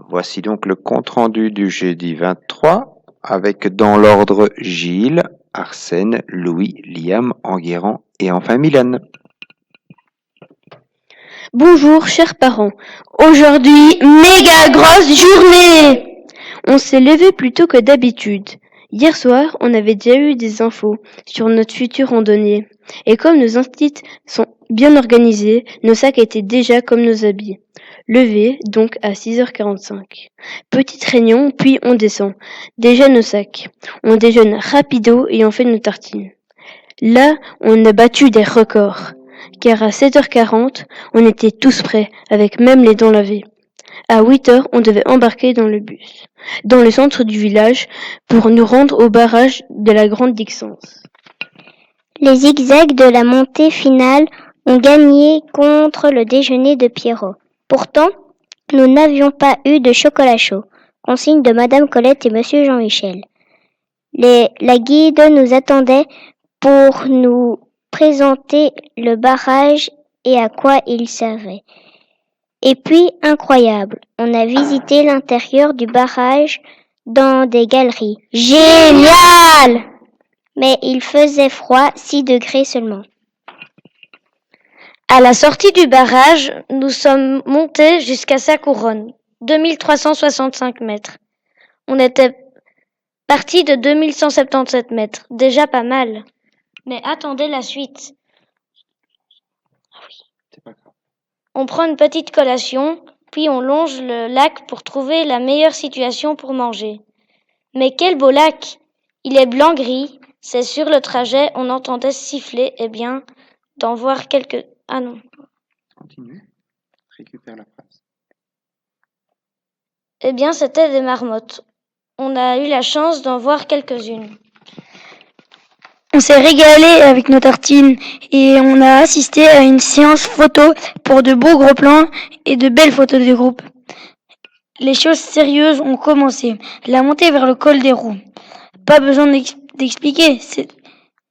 Voici donc le compte-rendu du jeudi 23 avec dans l'ordre Gilles, Arsène, Louis, Liam, Enguerrand et enfin Milan. Bonjour chers parents, aujourd'hui méga grosse journée. On s'est levé plus tôt que d'habitude. Hier soir, on avait déjà eu des infos sur notre future randonnée. Et comme nos instituts sont bien organisés, nos sacs étaient déjà comme nos habits. Levé donc à 6h45. Petite réunion, puis on descend. Déjà nos sacs. On déjeune rapido et on fait nos tartines. Là, on a battu des records. Car à 7h40, on était tous prêts, avec même les dents lavées. À 8h, on devait embarquer dans le bus, dans le centre du village, pour nous rendre au barrage de la Grande Dixence. Les zigzags de la montée finale ont gagné contre le déjeuner de Pierrot. Pourtant, nous n'avions pas eu de chocolat chaud, consigne de Madame Colette et Monsieur Jean-Michel. La guide nous attendait pour nous présenter le barrage et à quoi il servait. Et puis, incroyable, on a visité l'intérieur du barrage dans des galeries. Génial! Mais il faisait froid, 6 degrés seulement. À la sortie du barrage, nous sommes montés jusqu'à sa couronne, 2365 mètres. On était parti de 2177 mètres, déjà pas mal. Mais attendez la suite. On prend une petite collation, puis on longe le lac pour trouver la meilleure situation pour manger. Mais quel beau lac! Il est blanc-gris, c'est sur le trajet, on entendait siffler, d'en voir quelques... Ah non. Continue, récupère la phrase. C'était des marmottes. On a eu la chance d'en voir quelques-unes. On s'est régalé avec nos tartines et on a assisté à une séance photo pour de beaux gros plans et de belles photos de groupe. Les choses sérieuses ont commencé. La montée vers le col des Roues. Pas besoin d'expliquer,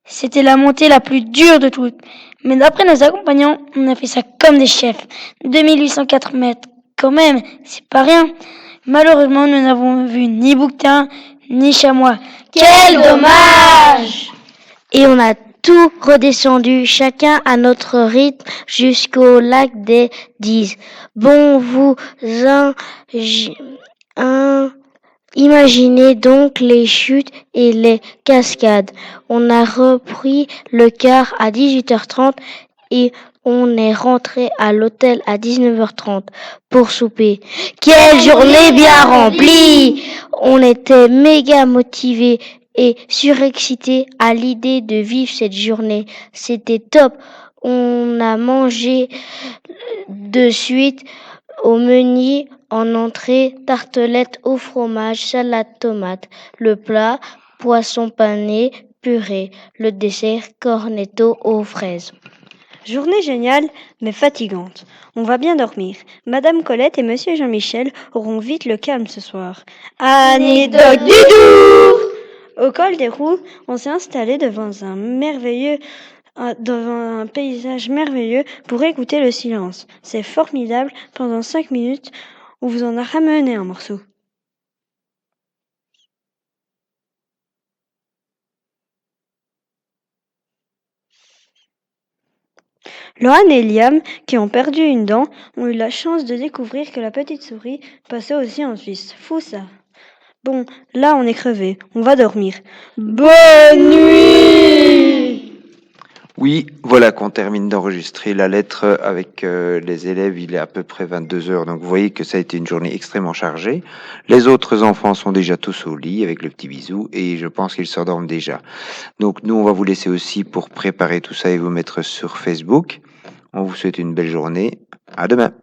c'était la montée la plus dure de toutes. Mais d'après nos accompagnants, on a fait ça comme des chefs. 2804 mètres, quand même, c'est pas rien. Malheureusement, nous n'avons vu ni bouquetin, ni chamois. Quel dommage! Et on a tout redescendu, chacun à notre rythme, jusqu'au lac des 10. Bon, imaginez donc les chutes et les cascades. On a repris le car à 18h30 et on est rentré à l'hôtel à 19h30 pour souper. Quelle journée bien remplie! On était méga motivés et surexcités à l'idée de vivre cette journée. C'était top. On a mangé de suite au menu en entrée, tartelette au fromage, salade tomate. Le plat, poisson pané, purée. Le dessert, cornetto aux fraises. Journée géniale, mais fatigante. On va bien dormir. Madame Colette et Monsieur Jean-Michel auront vite le calme ce soir. Anecdote du jour! Au col des Roues, on s'est installé devant un paysage merveilleux pour écouter le silence. C'est formidable. Pendant 5 minutes, on vous en a ramené un morceau. Lohan et Liam, qui ont perdu une dent, ont eu la chance de découvrir que la petite souris passait aussi en Suisse. Fou ça! Bon, là on est crevé, on va dormir. Bonne nuit! Oui, voilà qu'on termine d'enregistrer la lettre avec les élèves. Il est à peu près 22h, donc vous voyez que ça a été une journée extrêmement chargée. Les autres enfants sont déjà tous au lit avec le petit bisou et je pense qu'ils s'endorment déjà. Donc nous, on va vous laisser aussi pour préparer tout ça et vous mettre sur Facebook. On vous souhaite une belle journée. À demain.